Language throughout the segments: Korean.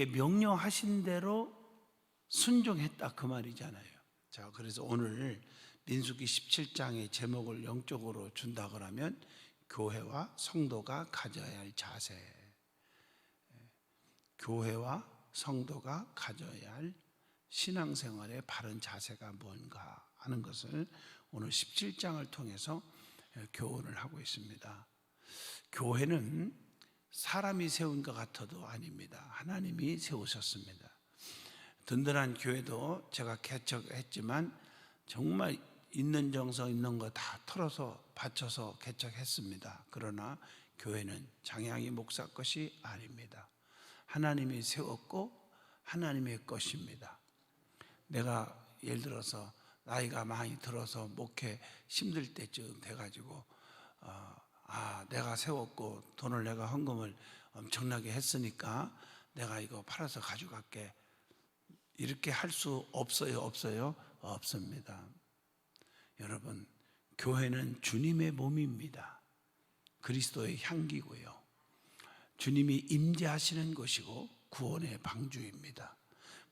명령하신 대로 순종했다 그 말이잖아요. 자, 그래서 오늘 민수기 17장의 제목을 영적으로 준다 그러면 교회와 성도가 가져야 할 자세, 교회와 성도가 가져야 할 신앙생활의 바른 자세가 뭔가 하는 것을 오늘 17장을 통해서 교훈을 하고 있습니다. 교회는 사람이 세운 것 같아도 아닙니다. 하나님이 세우셨습니다. 든든한 교회도 제가 개척했지만 정말 있는 정성 있는 거 다 털어서 바쳐서 개척했습니다. 그러나 교회는 장양이 목사 것이 아닙니다. 하나님이 세웠고 하나님의 것입니다. 내가 예를 들어서 나이가 많이 들어서 목회 힘들 때쯤 돼가지고 내가 세웠고 돈을 내가 헌금을 엄청나게 했으니까 내가 이거 팔아서 가져갈게, 이렇게 할 수 없어요? 없습니다. 여러분, 교회는 주님의 몸입니다. 그리스도의 향기고요, 주님이 임재하시는 곳이고 구원의 방주입니다.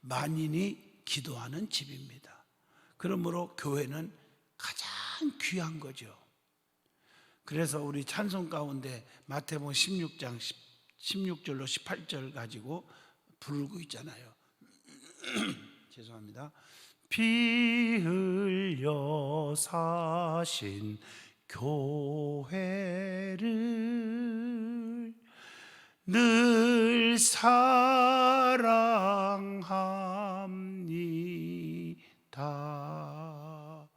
만인이 기도하는 집입니다. 그러므로 교회는 가장 귀한 거죠. 그래서 우리 찬송 가운데 마태복음 16장 16절로 18절 가지고 부르고 있잖아요. 죄송합니다. 피 흘려 사신 교회를 늘 사랑합니다.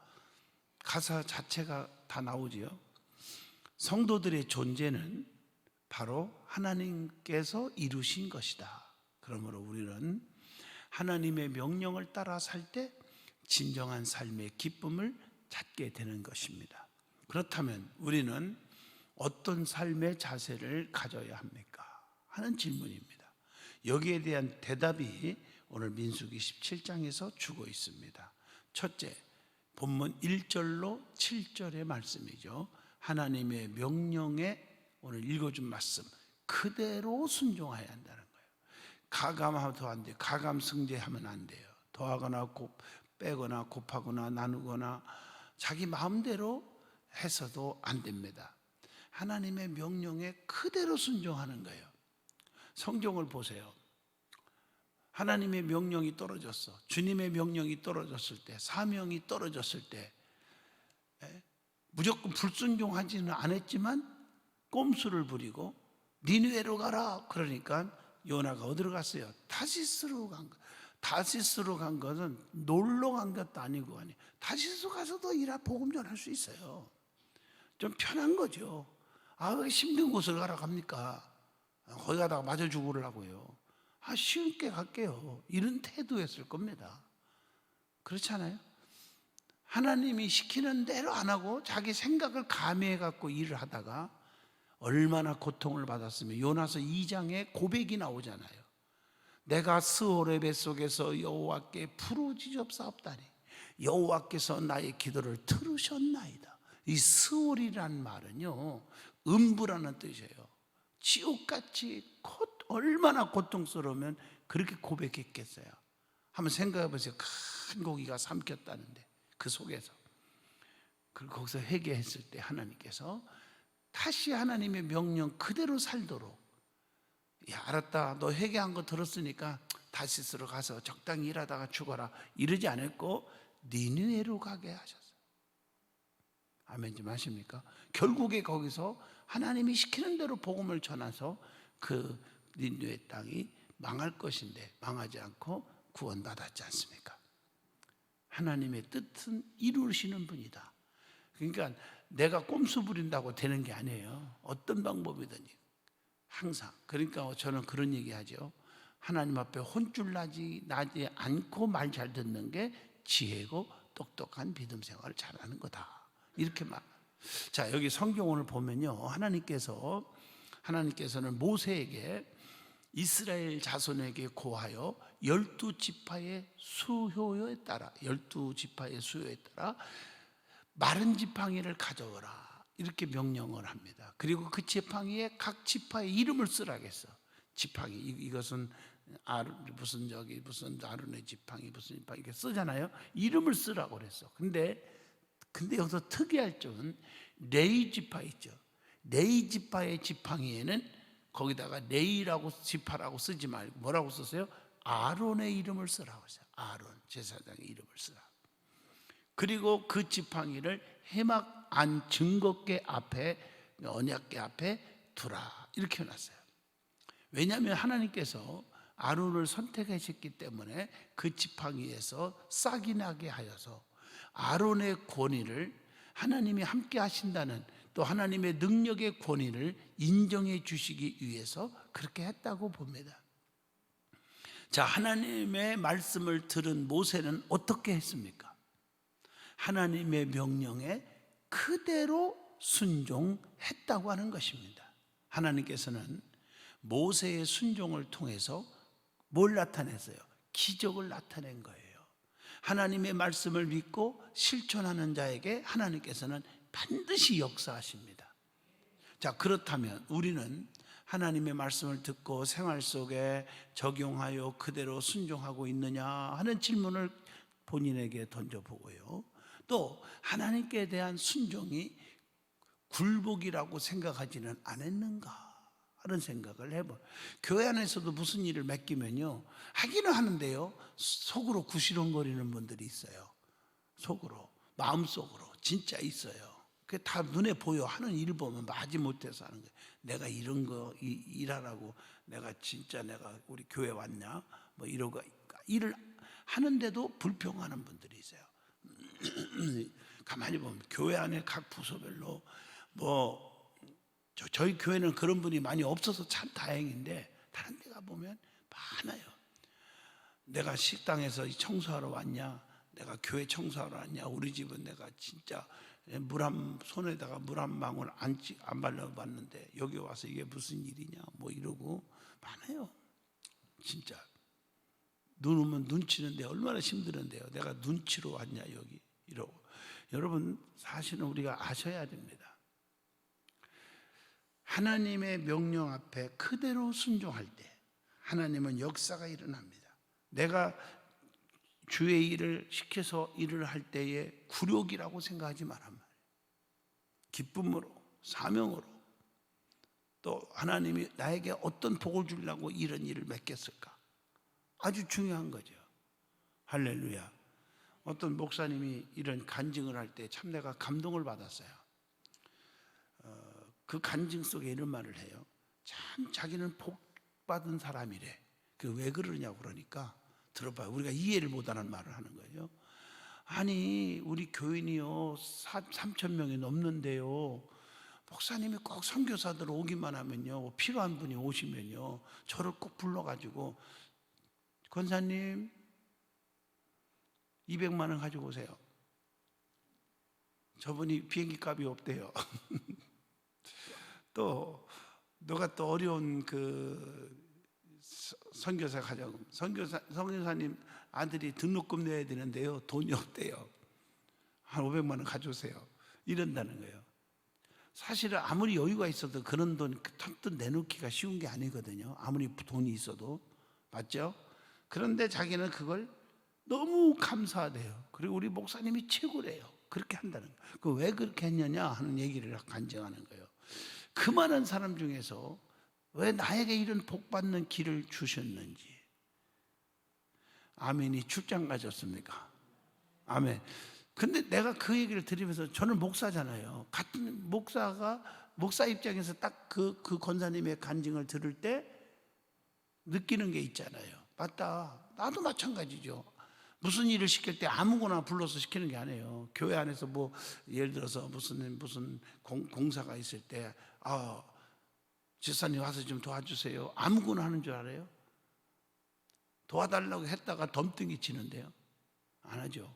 가사 자체가 다 나오지요. 성도들의 존재는 바로 하나님께서 이루신 것이다. 그러므로 우리는 하나님의 명령을 따라 살 때 진정한 삶의 기쁨을 찾게 되는 것입니다. 그렇다면 우리는 어떤 삶의 자세를 가져야 합니까? 하는 질문입니다. 여기에 대한 대답이 오늘 민수기 17장에서 주고 있습니다. 첫째, 본문 1절로 7절의 말씀이죠. 하나님의 명령에 오늘 읽어준 말씀 그대로 순종해야 한다는 거예요. 가감하도 안 돼요. 가감승제하면 안 돼요. 더하거나 빼거나 곱하거나 나누거나 자기 마음대로 해서도 안 됩니다. 하나님의 명령에 그대로 순종하는 거예요. 성경을 보세요. 하나님의 명령이 떨어졌어. 주님의 명령이 떨어졌을 때, 사명이 떨어졌을 때 무조건 불순종하지는 않았지만 꼼수를 부리고 니느웨로 가라 그러니까 요나가 어디로 갔어요? 타시스로 간 거. 타시스로 간 것은 놀러 간 것도 아니고 타시스 가서도 복음 전할 수 있어요. 좀 편한 거죠. 왜 힘든 곳을 가라 갑니까? 거기 가다가 맞아 죽으려고요. 쉽게 갈게요. 이런 태도였을 겁니다. 그렇지 않아요? 하나님이 시키는 대로 안 하고 자기 생각을 가미해 갖고 일을 하다가 얼마나 고통을 받았으면 요나서 2장에 고백이 나오잖아요. 내가 스올의 뱃속에서 여호와께 부르짖었사옵다니 여호와께서 나의 기도를 들으셨나이다. 이 스올이란 말은요, 음부라는 뜻이에요. 지옥같이 얼마나 고통스러우면 그렇게 고백했겠어요. 한번 생각해 보세요. 큰 고기가 삼켰다는데 그 속에서, 그리고 거기서 회개했을 때 하나님께서 다시 하나님의 명령 그대로 살도록, 알았다, 너 회개한 거 들었으니까 다시스로 가서 적당히 일하다가 죽어라 이러지 않았고 니느웨로 가게 하셨어요. 아멘 좀 하십니까? 결국에 거기서 하나님이 시키는 대로 복음을 전해서 그 니느웨 땅이 망할 것인데 망하지 않고 구원받았지 않습니까? 하나님의 뜻은 이루시는 분이다. 그러니까 내가 꼼수 부린다고 되는 게 아니에요. 어떤 방법이든지 항상. 그러니까 저는 그런 얘기 하죠. 하나님 앞에 혼쭐 나지 않고 말 잘 듣는 게 지혜고 똑똑한 믿음 생활을 잘하는 거다. 이렇게 말. 자, 여기 성경을 보면요, 하나님께서는 모세에게 이스라엘 자손에게 고하여 12지파의 수요에 따라 마른 지팡이를 가져오라 이렇게 명령을 합니다. 그리고 그 지팡이에 각 지파의 이름을 쓰라고 했어. 지팡이, 이것은 무슨 아론의 지팡이 무슨 지팡이 이렇게 쓰잖아요. 이름을 쓰라고 그랬어. 근데 여기서 특이할 점은 레위 지파 있죠. 레위 지파의 지팡이에는 거기다가 레위라고 지파라고 쓰지 말고 뭐라고 썼어요? 아론의 이름을 쓰라고 했어요. 아론 제사장의 이름을 쓰라. 그리고 그 지팡이를 회막 안 증거궤 앞에, 언약궤 앞에 두라 이렇게 해놨어요. 왜냐하면 하나님께서 아론을 선택하셨기 때문에 그 지팡이에서 싹이 나게 하여서 아론의 권위를, 하나님이 함께 하신다는 또 하나님의 능력의 권위를 인정해 주시기 위해서 그렇게 했다고 봅니다. 자, 하나님의 말씀을 들은 모세는 어떻게 했습니까? 하나님의 명령에 그대로 순종했다고 하는 것입니다. 하나님께서는 모세의 순종을 통해서 뭘 나타냈어요? 기적을 나타낸 거예요. 하나님의 말씀을 믿고 실천하는 자에게 하나님께서는 반드시 역사하십니다. 자, 그렇다면 우리는 하나님의 말씀을 듣고 생활 속에 적용하여 그대로 순종하고 있느냐 하는 질문을 본인에게 던져보고요. 또 하나님께 대한 순종이 굴복이라고 생각하지는 않았는가 하는 생각을 해봐요. 교회 안에서도 무슨 일을 맡기면요, 하기는 하는데요, 속으로 구시렁거리는 분들이 있어요. 속으로, 마음속으로 진짜 있어요. 그게 다 눈에 보여. 하는 일 보면 마지 못해서 하는 거예요. 내가 이런 거 일하라고 내가 진짜 내가 우리 교회 왔냐 뭐 이러고 일을 하는데도 불평하는 분들이 있어요. 가만히 보면 교회 안에 각 부서별로 저희 교회는 그런 분이 많이 없어서 참 다행인데 다른 데 가보면 많아요. 내가 식당에서 청소하러 왔냐, 내가 교회 청소하러 왔냐, 우리 집은 내가 진짜 손에다가 물 한 방울 안 발라봤는데 여기 와서 이게 무슨 일이냐 뭐 이러고 많아요. 진짜 눈 오면 눈치는데 얼마나 힘드는데요. 내가 눈치로 왔냐 여기 이러고. 여러분 사실은 우리가 아셔야 됩니다. 하나님의 명령 앞에 그대로 순종할 때 하나님은 역사가 일어납니다. 내가 주의 일을 시켜서 일을 할 때에 굴욕이라고 생각하지 말란 말이에요. 기쁨으로, 사명으로, 또 하나님이 나에게 어떤 복을 주려고 이런 일을 맡겼을까? 아주 중요한 거죠. 할렐루야. 어떤 목사님이 이런 간증을 할 때 참 내가 감동을 받았어요. 그 간증 속에 이런 말을 해요. 참 자기는 복 받은 사람이래. 그 왜 그러냐고 그러니까 들어봐요. 우리가 이해를 못하는 말을 하는 거예요. 아니 우리 교인이요 3,000명이 넘는데요, 목사님이 꼭 선교사들 오기만 하면요, 필요한 분이 오시면요 저를 꼭 불러가지고 권사님 200만 원 가지고 오세요. 저분이 비행기 값이 없대요. 또 너가 또 어려운 그 선교사 가자고, 선교사님 아들이 등록금 내야 되는데요 돈이 없대요. 한 500만 원 가져오세요. 이런다는 거예요. 사실은 아무리 여유가 있어도 그런 돈 선뜻 내놓기가 쉬운 게 아니거든요. 아무리 돈이 있어도. 맞죠? 그런데 자기는 그걸 너무 감사하대요. 그리고 우리 목사님이 최고래요. 그렇게 한다는 거예요. 그 왜 그렇게 했느냐 하는 얘기를 간증하는 거예요. 그 많은 사람 중에서 왜 나에게 이런 복받는 길을 주셨는지. 아멘이 출장 가셨습니까? 아멘. 근데 내가 그 얘기를 들으면서 저는 목사잖아요. 같은 목사 입장에서 딱 그 권사님의 간증을 들을 때 느끼는 게 있잖아요. 맞다. 나도 마찬가지죠. 무슨 일을 시킬 때 아무거나 불러서 시키는 게 아니에요. 교회 안에서 뭐 예를 들어서 무슨 공사가 있을 때 집사님 와서 좀 도와주세요. 아무거나 하는 줄 알아요? 도와달라고 했다가 덤등이 치는데요. 안 하죠.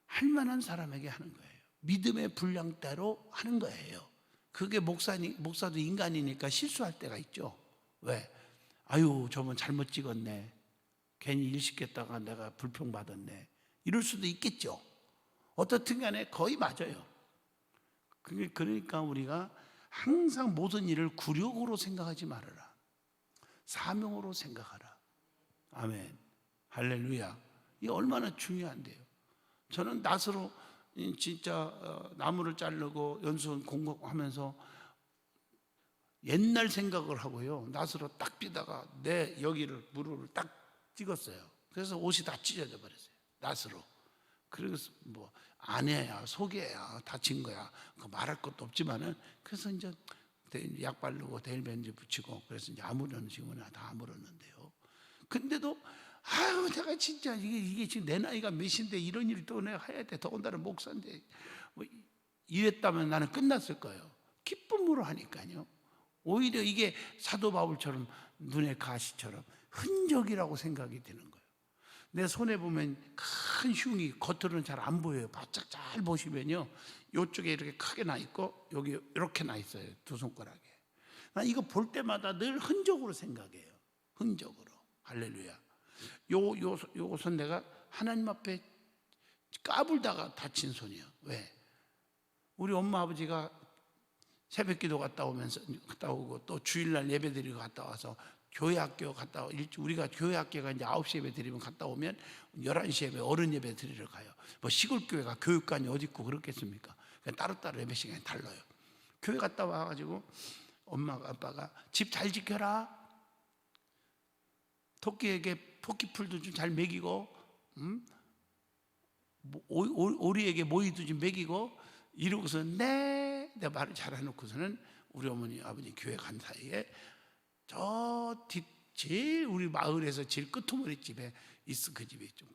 할 만한 사람에게 하는 거예요. 믿음의 분량대로 하는 거예요. 그게 목사도 인간이니까 실수할 때가 있죠. 왜? 아유 저분 잘못 찍었네. 괜히 일 시켰다가 내가 불평받았네. 이럴 수도 있겠죠. 어떻든 간에 거의 맞아요. 그러니까 우리가 항상 모든 일을 굴욕으로 생각하지 말아라. 사명으로 생각하라. 아멘. 할렐루야. 이게 얼마나 중요한데요. 저는 낫으로 진짜 나무를 자르고 연수원 공곡하면서 옛날 생각을 하고요. 낫으로 딱 비다가 내 여기를 무릎을 딱 찍었어요. 그래서 옷이 다 찢어져 버렸어요. 낫으로. 그래서 뭐 아내야 속에야 다친 거야. 그 말할 것도 없지만은 그래서 이제 약 바르고 데일밴드 붙이고 그래서 이제 아무런 지금은 다 아물었는데요. 근데도 아유 내가 진짜 이게 지금 내 나이가 몇인데 이런 일을 또 내가 해야 돼. 더군다나 목사인데 뭐 이랬다면 나는 끝났을 거예요. 기쁨으로 하니까요. 오히려 이게 사도 바울처럼 눈에 가시처럼 흔적이라고 생각이 드는 거예요. 내 손에 보면 큰 흉이 겉으로는 잘 안 보여요. 바짝 잘 보시면요, 이쪽에 이렇게 크게 나 있고 여기 이렇게 나 있어요. 두 손가락에. 나 이거 볼 때마다 늘 흔적으로 생각해요. 흔적으로. 할렐루야. 요것은 내가 하나님 앞에 까불다가 다친 손이에요. 왜? 우리 엄마 아버지가 새벽기도 갔다 오고 또 주일날 예배드리고 갔다 와서 교회 학교 갔다 우리가 교회 학교가 이제 9시 예배 드리면 갔다 오면 11시 예배 어른 예배 드리러 가요. 뭐 시골 교회가 교육관이 어디 있고 그렇겠습니까? 따로따로 예배 시간이 달라요. 교회 갔다 와가지고 엄마가 아빠가 집 잘 지켜라. 토끼에게 토끼풀도 좀 잘 먹이고, 오리에게 모이도 좀 먹이고 이러고서 네, 내 말을 잘 해놓고서는 우리 어머니 아버지 교회 간 사이에 저 제일 우리 마을에서 제일 끄트머리 집에 그 집에 좀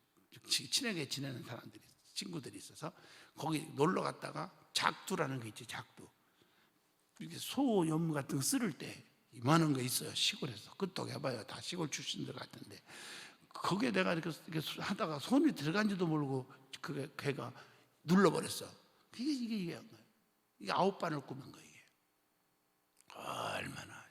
친하게 지내는 사람들이 친구들이 있어서 거기 놀러 갔다가 작두라는 거 있지. 작두 이렇게 소 연무 같은 거 쓸을 때 이만한 거 있어요. 시골에서 끄떡 해봐요. 다 시골 출신들 같은데 거기에 내가 이렇게 하다가 손이 들어간지도 모르고 그 걔가 눌러버렸어. 이게 한 거예요. 이게 9반을 꾸민 거예요. 이게. 얼마나.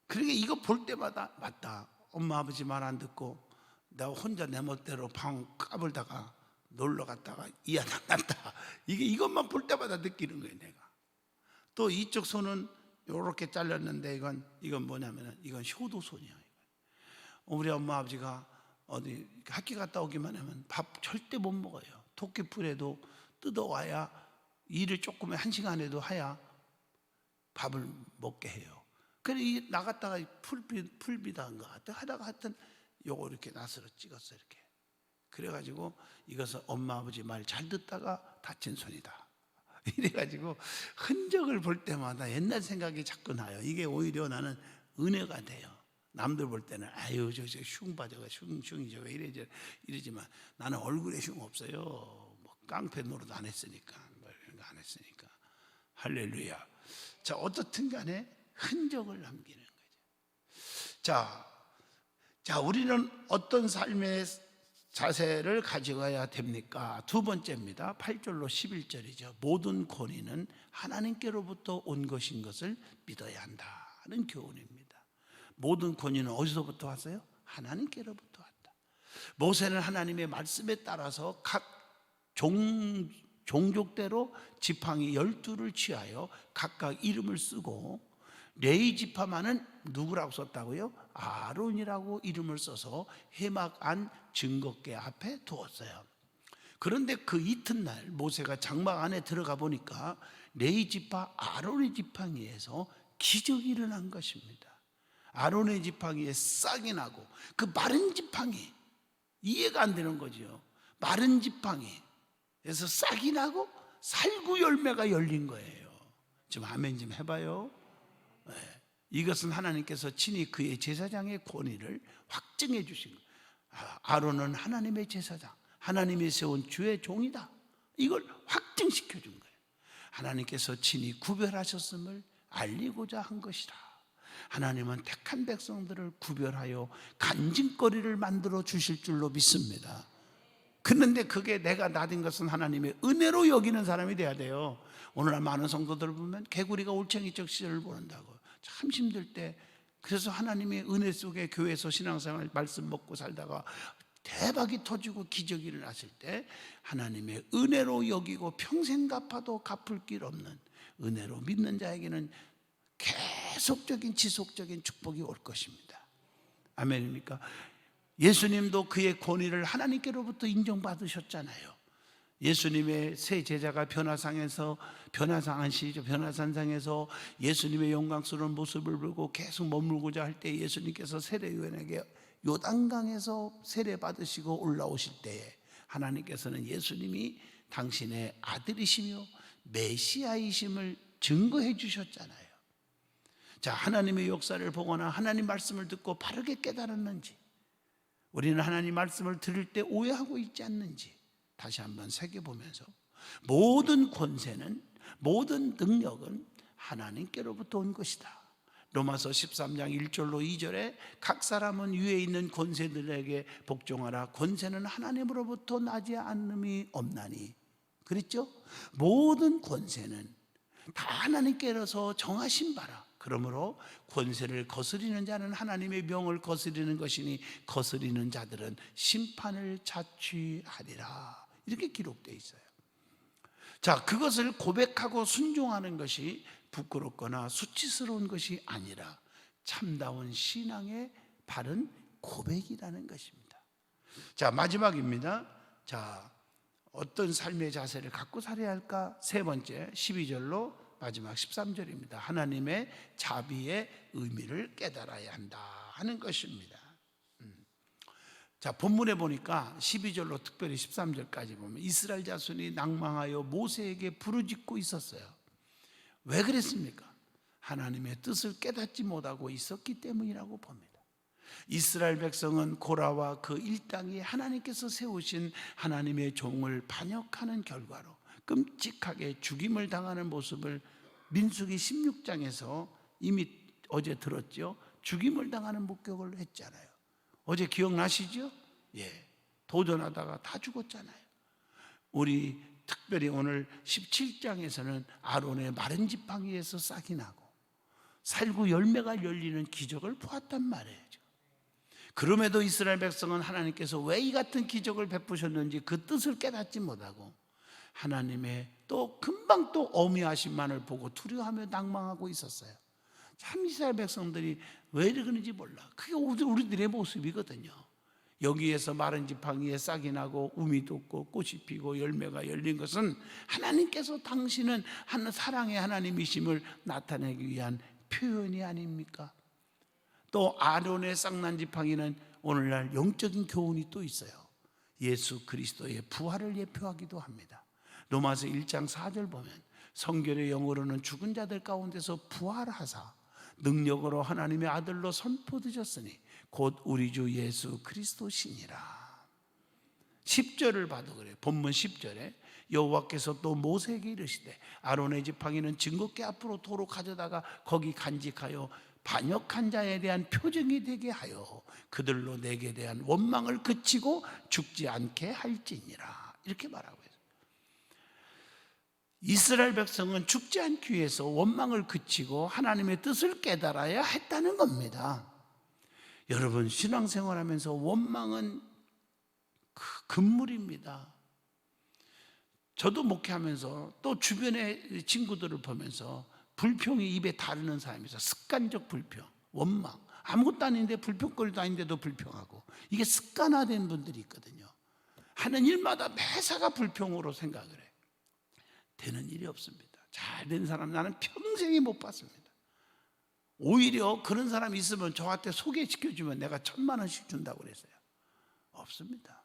그러니까 이거 볼 때마다 맞다. 엄마 아버지 말 안 듣고 내가 혼자 내 멋대로 방 까불다가 놀러 갔다가 이하당 났다. 이것만 볼 때마다 느끼는 거예요. 내가. 또 이쪽 손은 이렇게 잘렸는데 이건 뭐냐면은 이건 효도손이야. 우리 엄마 아버지가 어디 학교 갔다 오기만 하면 밥 절대 못 먹어요. 토끼풀에도 뜯어와야 일을 조금 1시간에도 해야 밥을 먹게 해요. 그래 나갔다가 풀비다한 거 같아. 하다가 하여튼 요거 이렇게 낫으로 찍었어 이렇게. 그래가지고 이것은 엄마 아버지 말 잘 듣다가 다친 손이다. 이래가지고 흔적을 볼 때마다 옛날 생각이 자꾸 나요. 이게 오히려 나는 은혜가 돼요. 남들 볼 때는 아유 저 흉 봐저가 흉이죠 왜 이러지만 나는 얼굴에 흉 없어요. 뭐 깡패 노릇 안 했으니까 뭐 이런 거 안 했으니까. 할렐루야. 자 어떻든 간에 흔적을 남기는 거죠. 자 우리는 어떤 삶의 자세를 가져가야 됩니까? 두 번째입니다. 8절로 11절이죠. 모든 권위는 하나님께로부터 온 것인 것을 믿어야 한다는 교훈입니다. 모든 권위는 어디서부터 왔어요? 하나님께로부터 왔다. 모세는 하나님의 말씀에 따라서 각 종족대로 지팡이 12를 취하여 각각 이름을 쓰고 레위 지파만은 누구라고 썼다고요? 아론이라고 이름을 써서 해막 안 증거궤 앞에 두었어요. 그런데 그 이튿날 모세가 장막 안에 들어가 보니까 레위 지파 아론의 지팡이에서 기적이 일어난 것입니다. 아론의 지팡이에 싹이 나고 그 마른 지팡이 이해가 안 되는 거죠. 마른 지팡이에서 싹이 나고 살구 열매가 열린 거예요. 좀 아멘 좀 해봐요. 네. 이것은 하나님께서 친히 그의 제사장의 권위를 확증해 주신 거예요. 아론은 하나님의 제사장, 하나님이 세운 주의 종이다. 이걸 확증시켜 준 거예요. 하나님께서 친히 구별하셨음을 알리고자 한 것이다. 하나님은 택한 백성들을 구별하여 간증거리를 만들어 주실 줄로 믿습니다. 그런데 그게 내가 나된 것은 하나님의 은혜로 여기는 사람이 돼야 돼요. 오늘날 많은 성도들을 보면 개구리가 올챙이적 시절을 보낸다고 참 힘들 때, 그래서 하나님의 은혜 속에 교회에서 신앙생활 말씀 먹고 살다가 대박이 터지고 기적이 일어났을 때 하나님의 은혜로 여기고 평생 갚아도 갚을 길 없는 은혜로 믿는 자에게는 계속 계속적인 지속적인 축복이 올 것입니다. 아멘입니까? 예수님도 그의 권위를 하나님께로부터 인정받으셨잖아요. 예수님의 세 제자가 변화산상에서 예수님의 영광스러운 모습을 보고 계속 머물고자 할 때 예수님께서 세례요한에게 요단강에서 세례 받으시고 올라오실 때에 하나님께서는 예수님이 당신의 아들이시며 메시아이심을 증거해 주셨잖아요. 자, 하나님의 역사를 보거나 하나님 말씀을 듣고 바르게 깨달았는지, 우리는 하나님 말씀을 들을 때 오해하고 있지 않는지 다시 한번 새겨보면서, 모든 권세는, 모든 능력은 하나님께로부터 온 것이다. 로마서 13장 1절로 2절에 각 사람은 위에 있는 권세들에게 복종하라. 권세는 하나님으로부터 나지 않음이 없나니. 그랬죠? 모든 권세는 다 하나님께로서 정하신 바라. 그러므로 권세를 거스리는 자는 하나님의 명을 거스리는 것이니 거스리는 자들은 심판을 자취하리라. 이렇게 기록되어 있어요. 자, 그것을 고백하고 순종하는 것이 부끄럽거나 수치스러운 것이 아니라 참다운 신앙의 바른 고백이라는 것입니다. 자, 마지막입니다. 자, 어떤 삶의 자세를 갖고 살아야 할까? 세 번째, 12절로 마지막 13절입니다. 하나님의 자비의 의미를 깨달아야 한다 하는 것입니다. 자, 본문에 보니까 12절로 특별히 13절까지 보면 이스라엘 자손이 낭망하여 모세에게 부르짖고 있었어요. 왜 그랬습니까? 하나님의 뜻을 깨닫지 못하고 있었기 때문이라고 봅니다. 이스라엘 백성은 고라와 그 일당이 하나님께서 세우신 하나님의 종을 반역하는 결과로 끔찍하게 죽임을 당하는 모습을 민수기 16장에서 이미 어제 들었죠. 죽임을 당하는 목격을 했잖아요. 어제 기억나시죠? 예, 도전하다가 다 죽었잖아요. 우리 특별히 오늘 17장에서는 아론의 마른 지팡이에서 싹이 나고 살구 열매가 열리는 기적을 보았단 말이에요. 그럼에도 이스라엘 백성은 하나님께서 왜 이 같은 기적을 베푸셨는지 그 뜻을 깨닫지 못하고 하나님의 또 금방 또 어미하심만을 보고 두려워하며 낭망하고 있었어요. 참 이스라엘 백성들이 왜 그러는지 몰라. 그게 우리들의 모습이거든요. 여기에서 마른 지팡이에 싹이 나고 우미 돋고 꽃이 피고 열매가 열린 것은 하나님께서 당신은 사랑의 하나님이심을 나타내기 위한 표현이 아닙니까? 또 아론의 싹난 지팡이는 오늘날 영적인 교훈이 또 있어요. 예수 그리스도의 부활을 예표하기도 합니다. 로마서 1장 4절 보면 성결의 영으로는 죽은 자들 가운데서 부활하사 능력으로 하나님의 아들로 선포되셨으니 곧 우리 주 예수 그리스도시니라. 10절을 봐도 그래요. 본문 10절에 여호와께서 또 모세에게 이르시되 아론의 지팡이는 증거궤 앞으로 도로 가져다가 거기 간직하여 반역한 자에 대한 표징이 되게 하여 그들로 내게 대한 원망을 그치고 죽지 않게 할지니라. 이렇게 말하고 있어요. 이스라엘 백성은 죽지 않기 위해서 원망을 그치고 하나님의 뜻을 깨달아야 했다는 겁니다. 여러분, 신앙생활하면서 원망은 금물입니다. 저도 목회하면서 또 주변의 친구들을 보면서 불평이 입에 다르는 사람이 있어요. 습관적 불평, 원망. 아무것도 아닌데 불평거리도 아닌데도 불평하고. 이게 습관화된 분들이 있거든요. 하는 일마다 매사가 불평으로 생각을 해요. 되는 일이 없습니다. 잘된 사람 나는 평생에 못 봤습니다. 오히려 그런 사람이 있으면 저한테 소개시켜주면 내가 1,000만 원씩 준다고 그랬어요. 없습니다.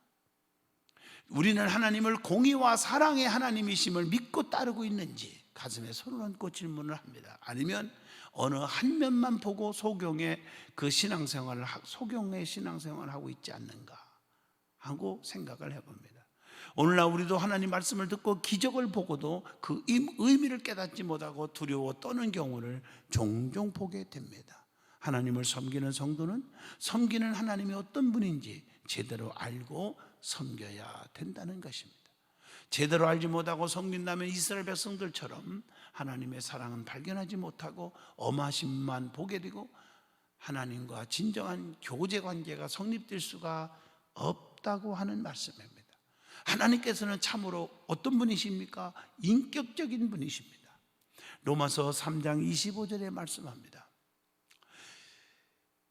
우리는 하나님을 공의와 사랑의 하나님이심을 믿고 따르고 있는지 가슴에 손을 얹고 질문을 합니다. 아니면 어느 한 면만 보고 소경의 신앙생활을 하고 있지 않는가 하고 생각을 해봅니다. 오늘날 우리도 하나님 말씀을 듣고 기적을 보고도 그 의미를 깨닫지 못하고 두려워 떠는 경우를 종종 보게 됩니다. 하나님을 섬기는 성도는 섬기는 하나님이 어떤 분인지 제대로 알고 섬겨야 된다는 것입니다. 제대로 알지 못하고 섬긴다면 이스라엘 백성들처럼 하나님의 사랑은 발견하지 못하고 엄하심만 보게 되고 하나님과 진정한 교제 관계가 성립될 수가 없다고 하는 말씀입니다. 하나님께서는 참으로 어떤 분이십니까? 인격적인 분이십니다. 로마서 3장 25절에 말씀합니다.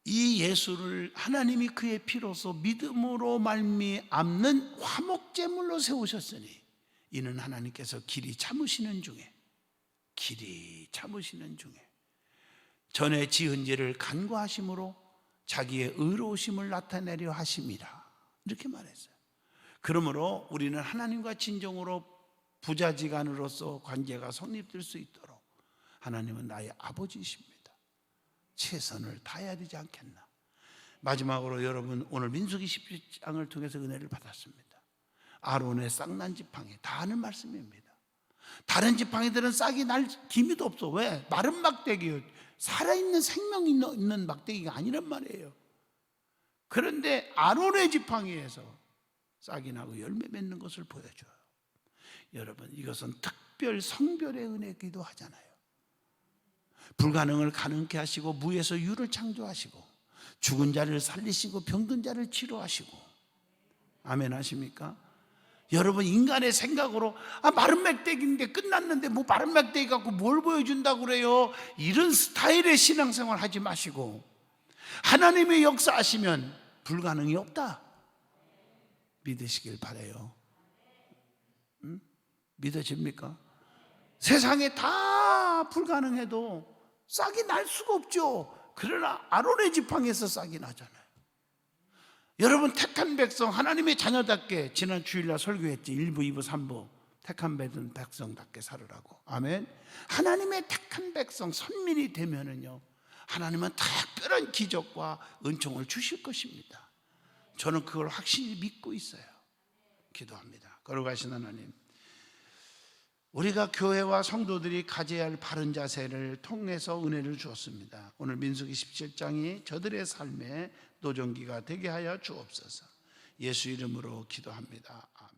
이 예수를 하나님이 그의 피로서 믿음으로 말미암는 화목제물로 세우셨으니 이는 하나님께서 길이 참으시는 중에 전에 지은 죄를 간과하심으로 자기의 의로우심을 나타내려 하심이라, 이렇게 말했어요. 그러므로 우리는 하나님과 진정으로 부자지간으로서 관계가 성립될 수 있도록 하나님은 나의 아버지이십니다. 최선을 다해야 되지 않겠나. 마지막으로 여러분, 오늘 민수기 17장을 통해서 은혜를 받았습니다. 아론의 싹난 지팡이, 다 아는 말씀입니다. 다른 지팡이들은 싹이 날 기미도 없어. 왜? 마른 막대기예요. 살아있는 생명이 있는 막대기가 아니란 말이에요. 그런데 아론의 지팡이에서 싹이 나고 열매 맺는 것을 보여줘요. 여러분, 이것은 특별 성별의 은혜이기도 하잖아요. 불가능을 가능케 하시고 무에서 유를 창조하시고 죽은 자를 살리시고 병든 자를 치료하시고, 아멘 하십니까? 여러분, 인간의 생각으로 마른 막대기인데 끝났는데 뭐 마른 막대기 갖고 뭘 보여준다고 그래요? 이런 스타일의 신앙생활 하지 마시고 하나님의 역사하시면 불가능이 없다 믿으시길 바라요. 믿어집니까? 세상에 다 불가능해도 싹이 날 수가 없죠. 그러나 아론의 지팡이에서 싹이 나잖아요. 여러분, 택한 백성, 하나님의 자녀답게, 지난 주일날 설교했지. 1부, 2부, 3부 택한 백성답게 살으라고. 아멘. 하나님의 택한 백성, 선민이 되면은요, 하나님은 특별한 기적과 은총을 주실 것입니다. 저는 그걸 확실히 믿고 있어요. 기도합니다. 거룩하신 하나님, 우리가 교회와 성도들이 가져야 할 바른 자세를 통해서 은혜를 주었습니다. 오늘 민수기 17장이 저들의 삶의 노정기가 되게 하여 주옵소서. 예수 이름으로 기도합니다. 아멘.